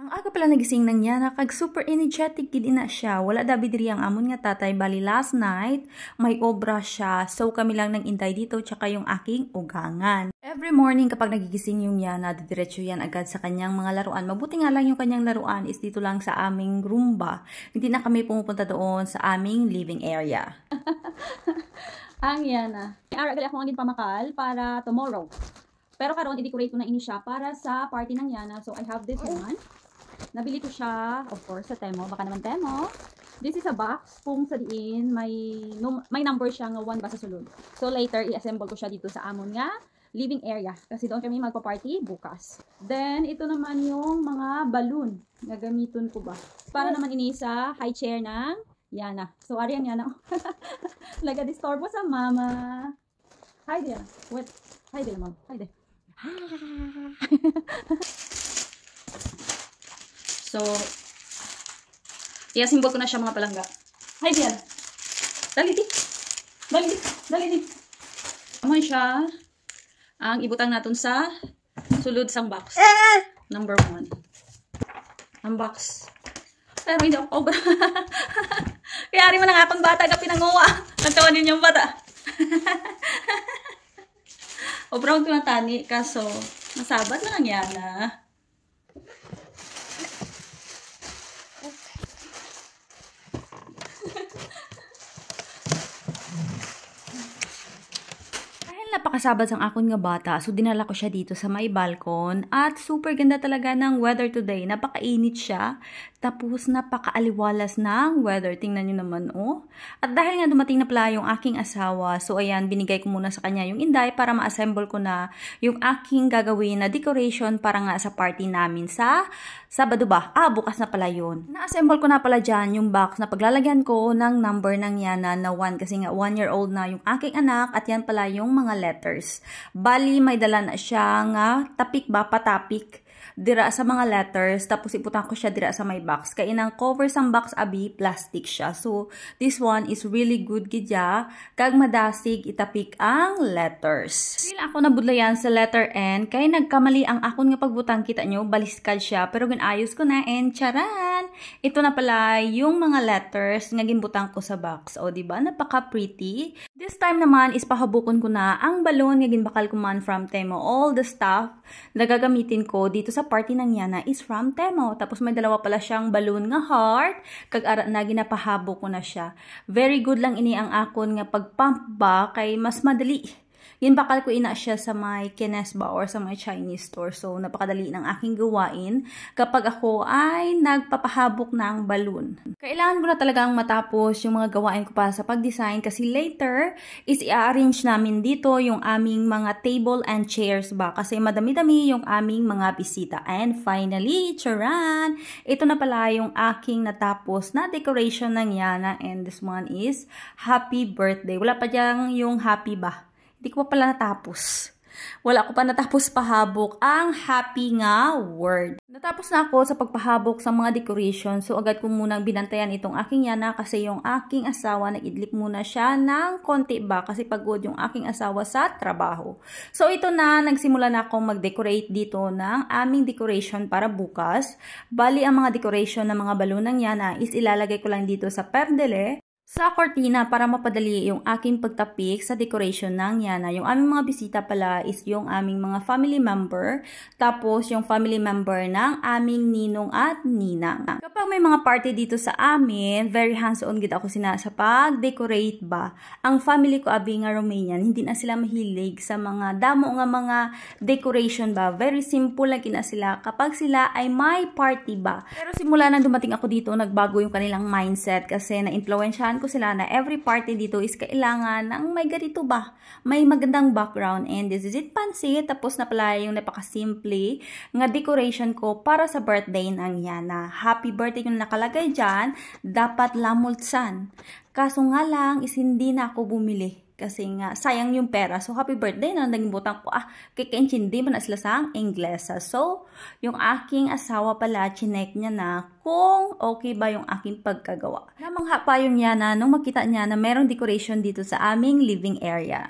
Ang aga pala nagising nang niya, kag super energetic gid ina siya. Wala dabi diri ang amon nga tatay, bali last night may obra siya. So kami lang nang intay dito tsaka yung aking ugangan. Every morning kapag nagigising yung Yana, didiretso yan agad sa kanyang mga laruan. Mabuti nga lang yung kanyang laruan is dito lang sa aming roomba. Hindi na kami pumupunta doon sa aming living area. Ang Yana. Ara gali ako ngin pamakal para tomorrow. Pero karon i-decorate ko na ini siya para sa party ng Yana. So I have this one. Nabili ko siya, of course, sa Temo. Baka naman Temo. This is a box. Kung sa diin, may number siya nga 1 ba sa sulod. So later, i-assemble ko siya dito sa amon nga living area. Kasi doon kami magpa-party bukas. Then, ito naman yung mga balloon na gamiton ko ba. Para naman ini sa high chair ng Yana. So, ari ang Yana. Laga-disturbo sa mama. Hi there. Wait. Hi there, mom. Hi there. So, i-assemble ko na siya mga palangga. Hi, Dian. Dali di. Dali di. Dali di. Amoy siya ang ibutang natin sa sulod sang box. Number 1. Ang box. Pero hindi ako obra. Kaya ari man ang akong bata ka pinanguwa. Nagtawan ninyong bata. Obra ko na tani. Kaso, masabat na lang yan ah. Napakasabad sang akon nga bata, so dinala ko siya dito sa may balkon at super ganda talaga ng weather today. Napakainit siya, tapos napakaaliwalas ng weather. Tingnan nyo naman, oh. At dahil nga dumating na pala yung aking asawa, so ayan, binigay ko muna sa kanya yung inday para ma-assemble ko na yung aking gagawin na decoration para nga sa party namin sa Sabado ba? Bukas na pala yun. Na-assemble ko na pala dyan yung box na paglalagyan ko ng number ng Yana na 1 kasi nga 1-year-old na yung aking anak at yan pala yung mga letters. Bali, may dala na siya nga tapik ba? Patapik. Dira sa mga letters, tapos iputan ko siya dira sa may box. Kaya inang cover sang box abi, plastic siya. So, this one is really good gidya. Kag madasig itapik ang letters. Feel ako nabudlayan sa letter N, kaya nagkamali ang akon nga pagbutang. Kita nyo, baliskad siya. Pero ginayos ko na and charan! Ito na pala yung mga letters nga ginbutang ko sa box. O, diba? Napaka-pretty. This time naman is pahabukon ko na ang balon nga ginbakal ko man from Temo. All the stuff na gagamitin ko dito sa party ng Yana is from Temo. Tapos may dalawa pala siyang balloon nga heart. Kag-ara na ginapahabo ko na siya. Very good lang ini ang akon nga pagpump ba kay mas madali. Ginbakal ko ina siya sa may Kines ba or sa may Chinese store. So, napakadali ng aking gawain kapag ako ay nagpapahabok ng balloon. Kailangan ko na talagang matapos yung mga gawain ko para sa pag-design kasi later is i-arrange namin dito yung aming mga table and chairs ba kasi madami-dami yung aming mga bisita. And finally, charan! Ito na pala yung aking natapos na decoration ng Yana and this one is happy birthday. Wala pa dyan yung happy ba? Hindi ko pa pala natapos. Wala ko pa natapos pahabok ang happy nga word. Natapos na ako sa pagpahabok sa mga decoration. So, agad ko munang binantayan itong aking Yana kasi yung aking asawa nag-idlip muna siya ng konti ba kasi pagod yung aking asawa sa trabaho. So, ito na. Nagsimula na akong mag-decorate dito ng aming decoration para bukas. Bali, ang mga decoration ng mga balon ng Yana is ilalagay ko lang dito sa perdele sa cortina para mapadali yung aking pagtapik sa decoration ng Yana. Yung aming mga bisita pala is yung aming mga family member, tapos yung family member ng aming ninong at ninang. Kapag may mga party dito sa amin, very hands-on gid ako sa pag-decorate ba. Ang family ko abi nga Romanian, hindi na sila mahilig sa mga damo nga mga decoration ba. Very simple lang kina sila kapag sila ay may party ba. Pero simula nang dumating ako dito, nagbago yung kanilang mindset kasi na-influensyahan ko sila na every party dito is kailangan ng may ganito ba, may magandang background and this is it pansit, tapos na pala yung napakasimple nga decoration ko para sa birthday ng Yana. Happy birthday yung nakalagay dyan, dapat lamultsan. Kaso nga lang is hindi na ako bumili. Kasi nga, sayang yung pera. So, happy birthday na naging butang ko. Kikaintindi man na sila sa Inglesa. So, yung aking asawa pala, chinek niya na kung okay ba yung aking pagkagawa. Namangha pa yung Yana nung makita niya na merong decoration dito sa aming living area.